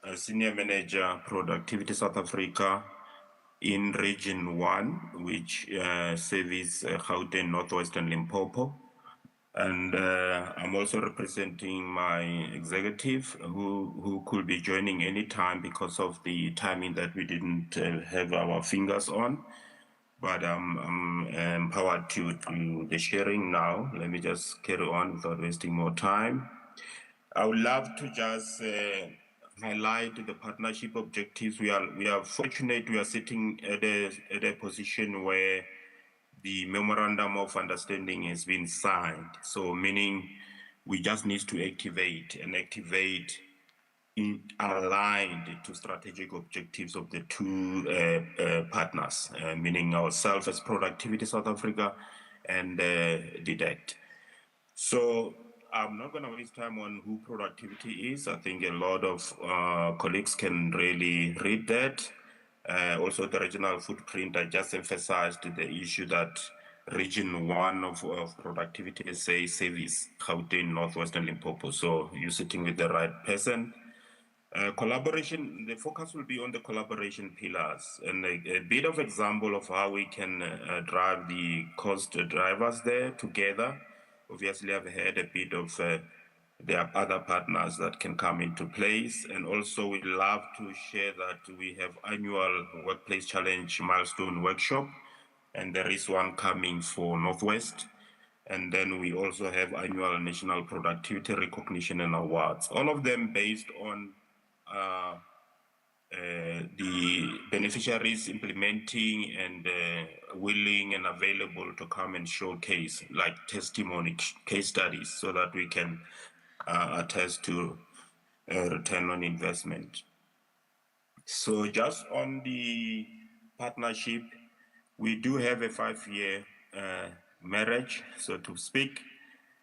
[SPEAKER 5] a Senior Manager, Productivity South Africa in Region 1, which services Gauteng, Northwestern Limpopo. And I'm also representing my executive who could be joining anytime because of the timing that we didn't have our fingers on. But I'm empowered to do the sharing now. Let me just carry on without wasting more time. I would love to just highlight the partnership objectives. We are fortunate we are sitting at a position where the memorandum of understanding has been signed. So meaning we just need to activate aligned to strategic objectives of the two partners, meaning ourselves as Productivity South Africa and DEDECT. So I'm not going to waste time on who Productivity is. I think a lot of colleagues can really read that. Also the regional footprint, I just emphasized the issue that Region 1 of Productivity SA service, Gauteng, Northwestern Limpopo. So you're sitting with the right person. Collaboration, the focus will be on the collaboration pillars and a bit of example of how we can drive the cost drivers there together. Obviously, I've had a bit of there are other partners that can come into place, and also we'd love to share that we have annual Workplace Challenge milestone workshop, and there is one coming for Northwest. And then we also have annual National Productivity Recognition and Awards, all of them based on the beneficiaries implementing and willing and available to come and showcase like testimony case studies so that we can attest to return on investment. So just on the partnership, we do have a 5-year marriage, so to speak.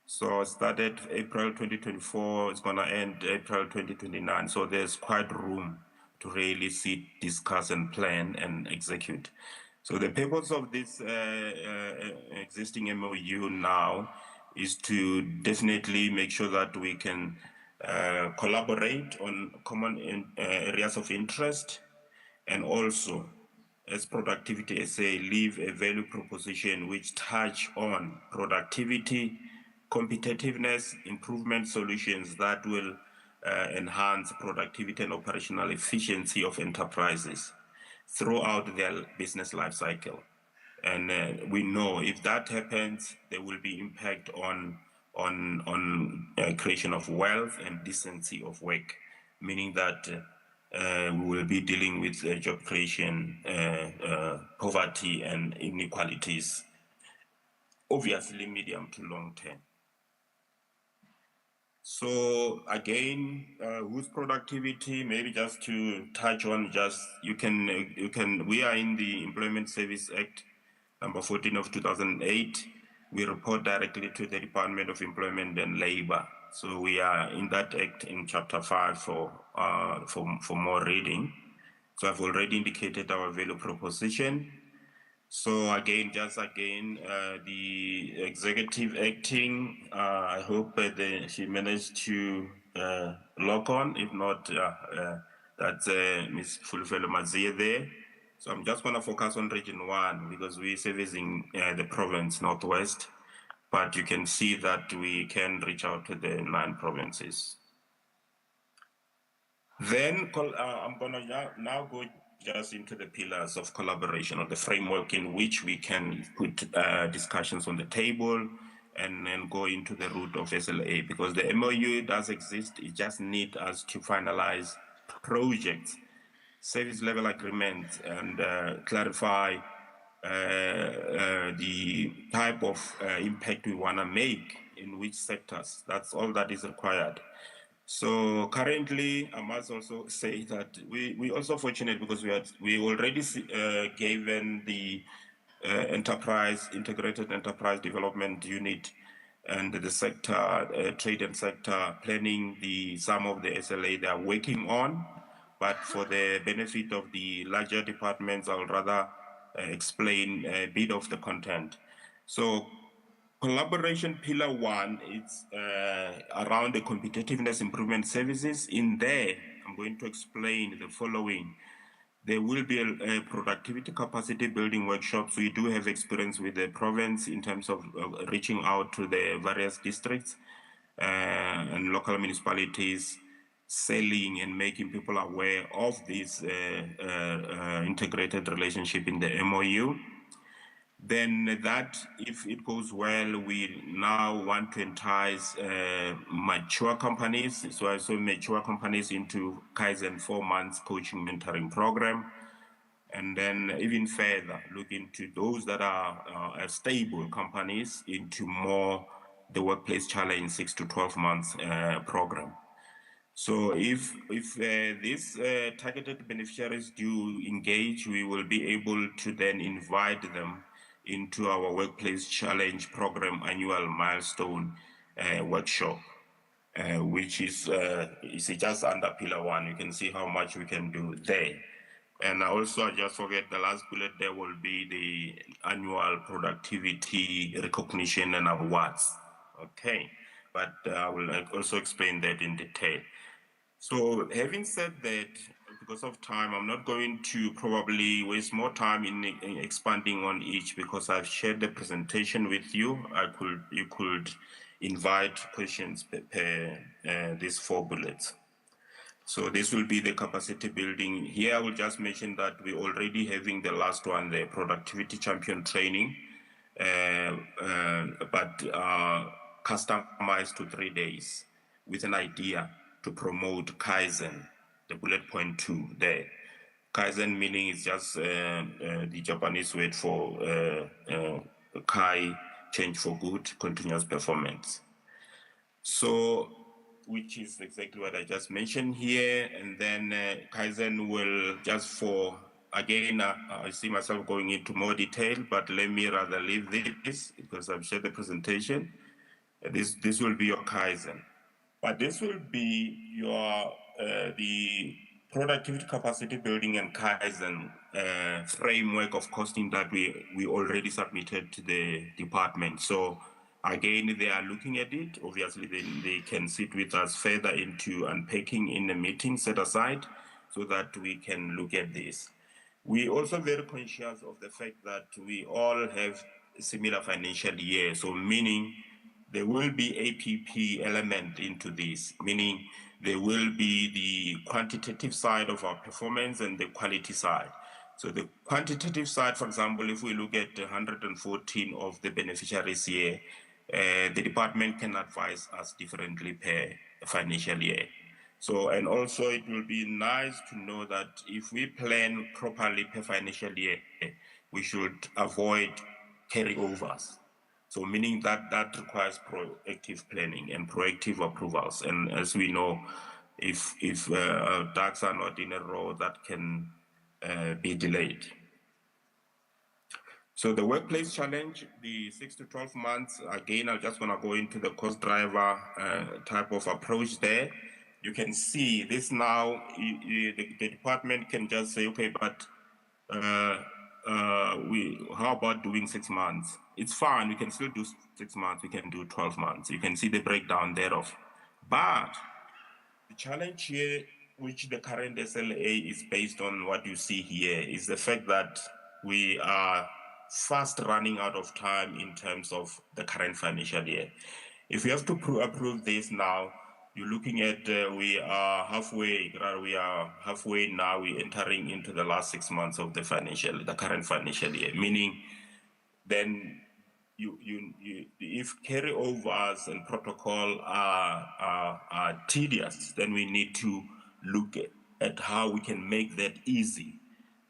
[SPEAKER 5] So started April 2024, it's gonna end April 2029. So there's quite room to really sit, discuss and plan and execute. So the purpose of this existing MOU now is to definitely make sure that we can collaborate on common areas of interest, and also as Productivity SA leave a value proposition which touch on productivity, competitiveness, improvement solutions that will enhance productivity and operational efficiency of enterprises throughout their business life cycle. And we know if that happens, there will be impact on creation of wealth and decency of work, meaning that we will be dealing with job creation, poverty and inequalities, obviously medium to long term. So again, whose Productivity, maybe just to touch on, we are in the Employment Service Act number 14 of 2008. We report directly to the Department of Employment and Labor. So we are in that act in chapter 5 for more reading. So I've already indicated our value proposition. So again, the executive acting, I hope she managed to log on. If not, that's Ms. Fulfelo Mazie there. So I'm just gonna focus on Region 1 because we're servicing the province Northwest, but you can see that we can reach out to the 9 provinces. Then I'm gonna now go just into the pillars of collaboration or the framework in which we can put discussions on the table and then go into the route of SLA, because the MOU does exist. It just needs us to finalize projects, service level agreements, and clarify the type of impact we want to make in which sectors. That's all that is required. So currently, I must also say that we also fortunate because we already given the integrated enterprise development unit and the sector trade and sector planning some of the SLA they are working on, but for the benefit of the larger departments, I'll rather explain a bit of the content. So collaboration pillar 1, it's around the competitiveness improvement services. In there, I'm going to explain the following. There will be a productivity capacity building workshops. We do have experience with the province in terms of reaching out to the various districts and local municipalities, selling and making people aware of this integrated relationship in the MOU. Then that, if it goes well, we now want to entice mature companies, so mature companies into Kaizen 4 months coaching mentoring program. And then even further, look into those that are stable companies into more the workplace challenge 6 to 12 months program. So if these targeted beneficiaries do engage, we will be able to then invite them into our workplace challenge program annual milestone workshop, which is just under pillar 1. You can see how much we can do there. And also, I just forget the last bullet, there will be the annual productivity recognition and awards. Okay, but I will also explain that in detail. So having said that, because of time, I'm not going to probably waste more time in expanding on each because I've shared the presentation with you. You could invite questions per these 4 bullets. So this will be the capacity building. Here I will just mention that we're already having the last one, the productivity champion training, but customized to 3 days with an idea to promote Kaizen, the bullet point 2 there. Kaizen meaning is just the Japanese word for Kai, change for good, continuous performance. So, which is exactly what I just mentioned here. And then Kaizen will just for, again, I see myself going into more detail, but let me rather leave this because I've shared the presentation. This will be your Kaizen. But this will be your the productivity capacity building and Kaizen framework of costing that we already submitted to the department. So again, they are looking at it. Obviously, they can sit with us further into unpacking in a meeting set aside so that we can look at this. We also very conscious of the fact that we all have a similar financial year. So meaning there will be APP element into this, meaning there will be the quantitative side of our performance and the quality side. So the quantitative side, for example, if we look at 114 of the beneficiaries here, the department can advise us differently per financial year. So, and also it will be nice to know that if we plan properly per financial year, we should avoid carryovers. So meaning that requires proactive planning and proactive approvals. And as we know, if ducks are not in a row, that can be delayed. So the workplace challenge, the 6 to 12 months, again, I'm just gonna go into the cost driver type of approach there. You can see this now, the department can just say, okay, but how about doing 6 months? It's fine, we can still do 6 months, we can do 12 months. You can see the breakdown thereof. But the challenge here, which the current SLA is based on what you see here, is the fact that we are fast running out of time in terms of the current financial year. If we have to approve this now, you're looking at we are halfway now, we're entering into the last 6 months of the current financial year, meaning then if carryovers and protocol are tedious, then we need to look at how we can make that easy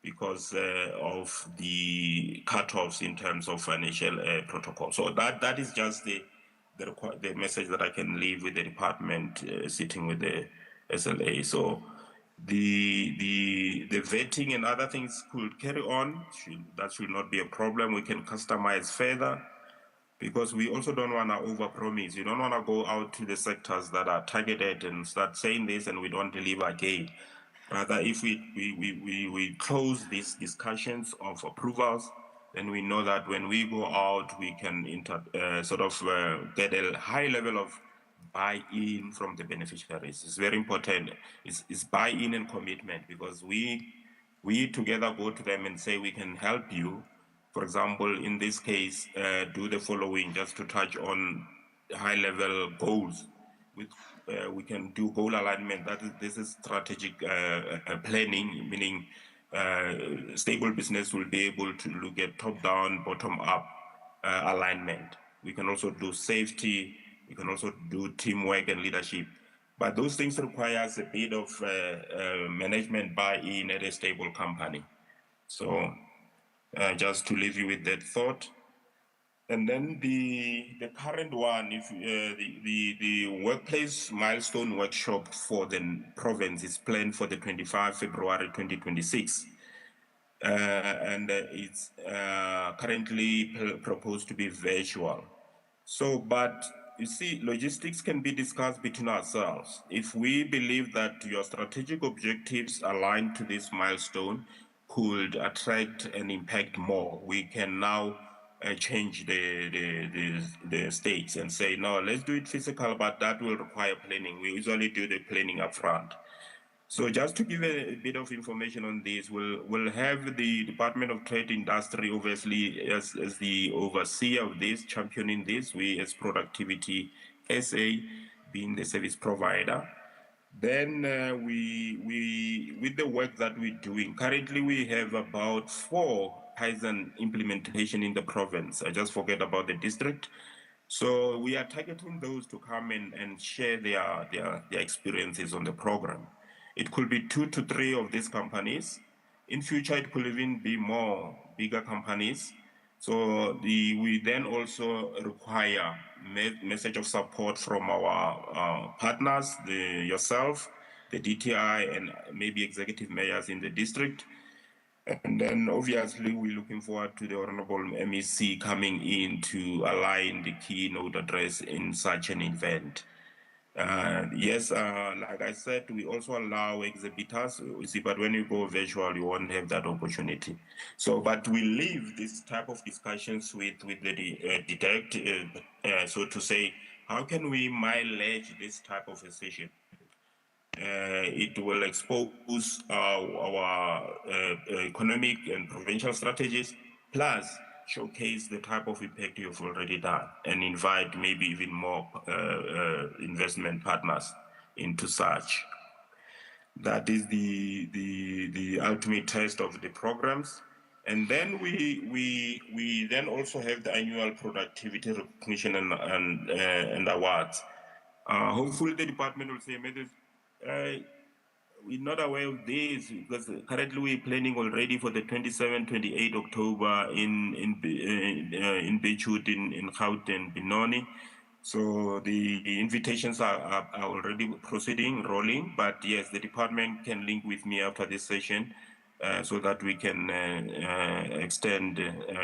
[SPEAKER 5] because of the cutoffs in terms of financial protocol. So that is just the the message that I can leave with the department sitting with the SLA. So the vetting and other things could carry on. That should not be a problem. We can customize further, because we also don't want to overpromise. You don't want to go out to the sectors that are targeted and start saying this and we don't deliver again. Rather, if we close these discussions of approvals, then we know that when we go out, we can get a high level of buy-in from the beneficiaries. It's very important. It's buy-in and commitment, because we together go to them and say we can help you. For example, in this case, do the following, just to touch on high-level goals. We can do goal alignment. This is strategic planning, meaning stable business will be able to look at top-down, bottom-up alignment. We can also do safety. We can also do teamwork and leadership. But those things requires a bit of management buy-in at a stable company. So just to leave you with that thought. And then the current one, if the workplace milestone workshop for the province is planned for the 25 February 2026. And it's currently proposed to be virtual. So, but you see, logistics can be discussed between ourselves. If we believe that your strategic objectives aligned to this milestone could attract and impact more, we can now change the states and say, no, let's do it physical, but that will require planning. We usually do the planning up front. So just to give a bit of information on this, we'll have the Department of Trade Industry, obviously, as the overseer of this, championing this, we as Productivity SA being the service provider. Then with the work that we're doing, currently we have about 4 Kaizen implementation in the province. I just forget about the district. So we are targeting those to come in and share their experiences on the program. It could be 2 to 3 of these companies. In future, it could even be more bigger companies. So we then also require message of support from our partners, yourself, the DTI, and maybe executive mayors in the district. And then obviously we're looking forward to the Honorable MEC coming in to align the keynote address in such an event. Yes, like I said, we also allow exhibitors, but when you go virtual, you won't have that opportunity. So, but we leave this type of discussions with the DEDECT, so to say, how can we mileage this type of a session? It will expose our economic and provincial strategies, plus showcase the type of impact you've already done and invite maybe even more investment partners into such. That is the ultimate test of the programs. And then we then also have the annual productivity recognition and awards. Hopefully the department will say, we're not aware of this because currently we're planning already for the 27-28 October in Beachwood, in Gauteng, Benoni. So the invitations are already proceeding, rolling. But yes, the department can link with me after this session so that we can extend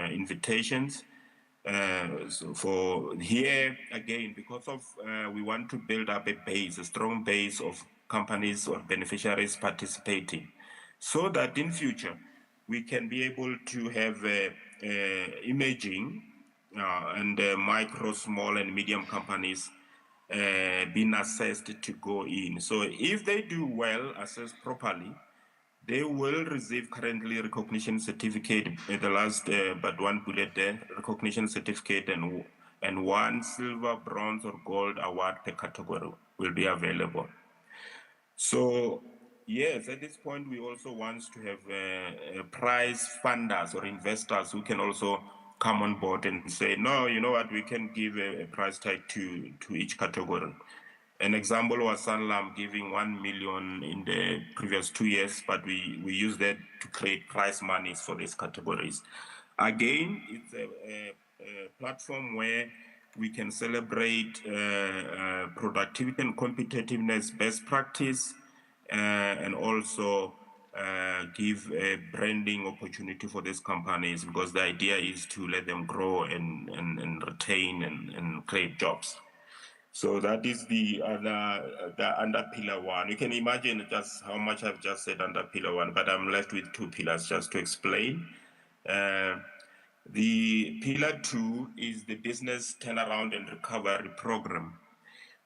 [SPEAKER 5] invitations. So for here again, because of we want to build up a base, a strong base of companies or beneficiaries participating, so that in future we can be able to have imaging and micro, small, and medium companies being assessed to go in. So if they do well, assessed properly, they will receive currently recognition certificate, the last but one bullet there, recognition certificate and 1 silver, bronze, or gold award per category will be available. So yes, at this point, we also want to have prize funders or investors who can also come on board and say, no, you know what, we can give a price tag to each category. An example was Sanlam giving 1 million in the previous 2 years, but we use that to create prize monies for these categories. Again, it's a platform where we can celebrate productivity and competitiveness best practice, and also give a branding opportunity for these companies, because the idea is to let them grow and retain and create jobs. So that is the under pillar one. You can imagine just how much I've just said under pillar one, but I'm left with two pillars just to explain. The pillar two is the business turnaround and recovery program.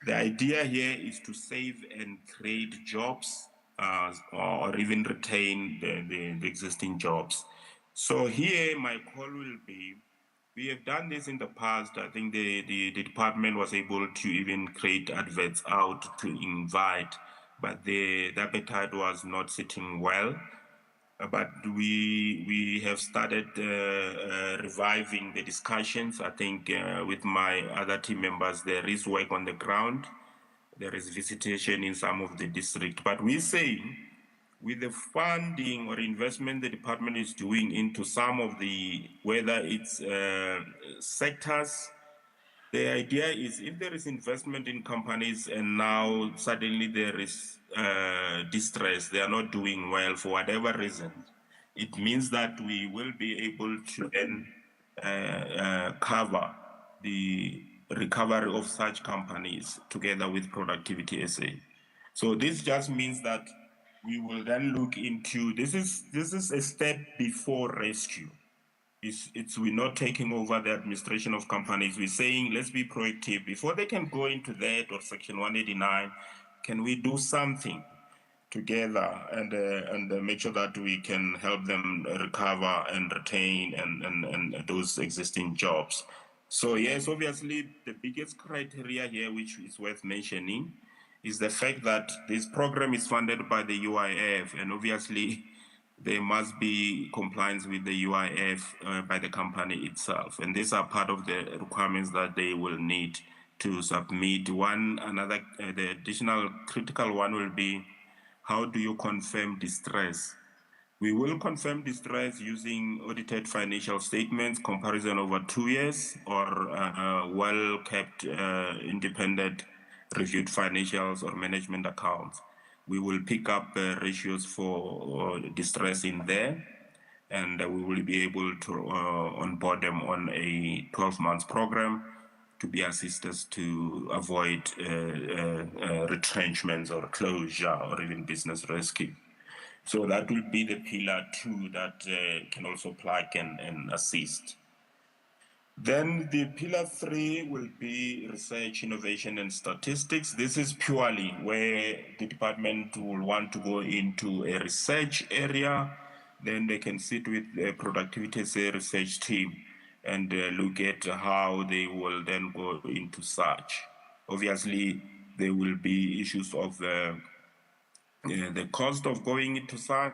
[SPEAKER 5] The idea here is to save and create jobs, or even retain the existing jobs. So here my call will be, we have done this in the past. I think the department was able to even create adverts out to invite, but the appetite was not sitting well. But we have started reviving the discussions. I think with my other team members, there is work on the ground. There is visitation in some of the districts. But we're saying, with the funding or investment the department is doing into some of the, whether it's sectors, the idea is if there is investment in companies and now suddenly there is distress, they are not doing well for whatever reason, it means that we will be able to then cover the recovery of such companies together with Productivity SA. So this just means that we will then look into, this is a step before rescue. We're not taking over the administration of companies. We're saying, let's be proactive. Before they can go into that or Section 189, can we do something together and make sure that we can help them recover and retain and those existing jobs? So yes, obviously the biggest criteria here, which is worth mentioning, is the fact that this program is funded by the UIF, and obviously there must be compliance with the UIF by the company itself. And these are part of the requirements that they will need to submit. The additional critical one will be, how do you confirm distress? We will confirm distress using audited financial statements, comparison over 2 years, or well-kept independent reviewed financials or management accounts. We will pick up ratios for distress in there, and we will be able to onboard them on a 12-month program to be assistants to avoid retrenchments or closure or even business rescue. So that will be the pillar two that can also plug and assist. Then the pillar three will be research, innovation, and statistics. This is purely where the department will want to go into a research area. Then they can sit with the productivity research team and look at how they will then go into search. Obviously, there will be issues of the cost of going into search,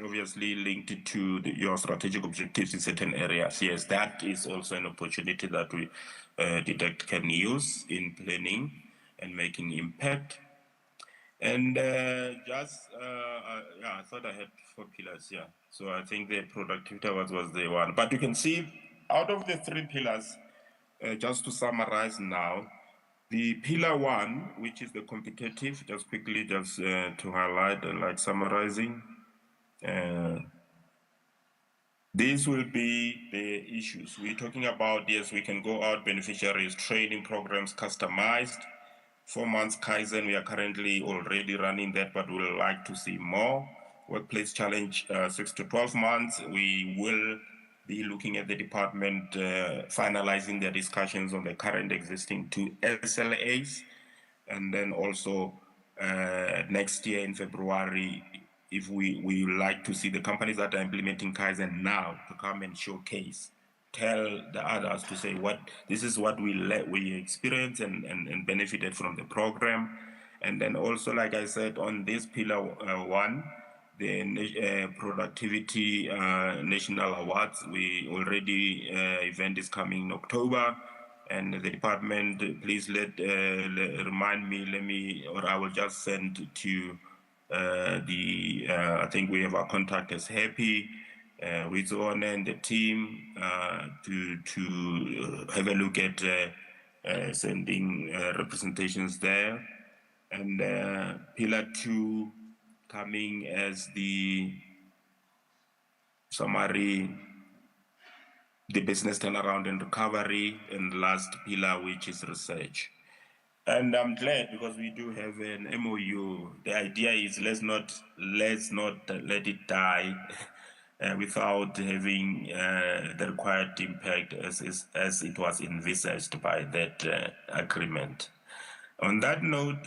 [SPEAKER 5] obviously linked to your strategic objectives in certain areas. Yes, that is also an opportunity that we DEDECT can use in planning and making impact. And I thought I had 4 pillars, yeah. So I think the productivity was the one. But you can see, out of the 3 pillars, just to summarize now, the pillar 1, which is the competitive, just quickly to highlight and like summarizing. These will be the issues. We're talking about, yes, we can go out, beneficiaries, training programs, customized. 4 months Kaizen, we are currently already running that, but we would like to see more. Workplace challenge, 6 to 12 months. We will be looking at the department finalizing their discussions on the current existing 2 SLAs. And then also next year in February, if we would like to see the companies that are implementing Kaizen now to come and showcase, tell the others to say this is what we experienced and benefited from the program. And then also, like I said, on this pillar 1, the productivity national awards, we already event is coming in October, and the department, please remind me, or I will just send to I think we have our contact as Happy with Zone and the team to have a look at sending representations there. And Pillar 2 coming as the summary, the business turnaround and recovery, and last pillar, which is research. And I'm glad because we do have an MOU. The idea is let's not let it die without having the required impact as it was envisaged by that agreement. On that note,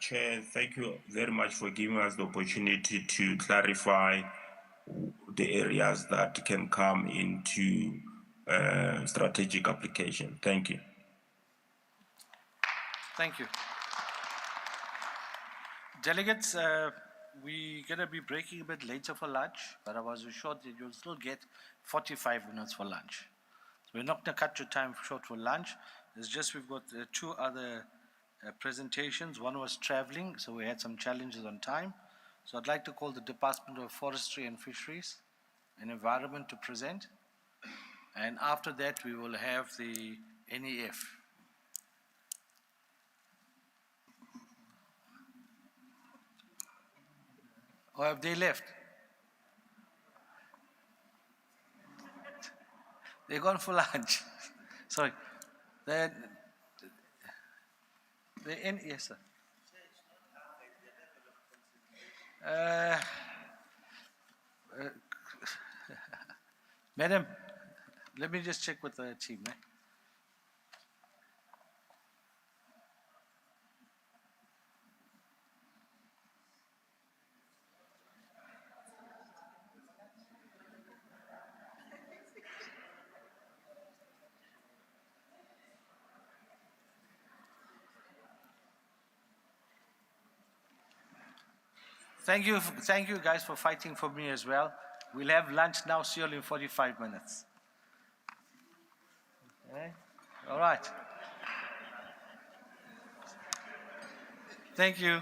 [SPEAKER 5] Chair, thank you very much for giving us the opportunity to clarify the areas that can come into strategic application. Thank you.
[SPEAKER 2] Thank you. Delegates, we're going to be breaking a bit later for lunch, but I was assured that you'll still get 45 minutes for lunch. So we're not going to cut your time short for lunch. It's just we've got two other presentations. One was traveling, so we had some challenges on time. So I'd like to call the Department of Forestry and Fisheries and Environment to present. And after that, we will have the NEF. Or have they left? They're gone for lunch. Sorry. Yes, sir. Madam, let me just check with the team. Thank you guys for fighting for me as well. We'll have lunch now, see you all in 45 minutes. Okay? All right. Thank you.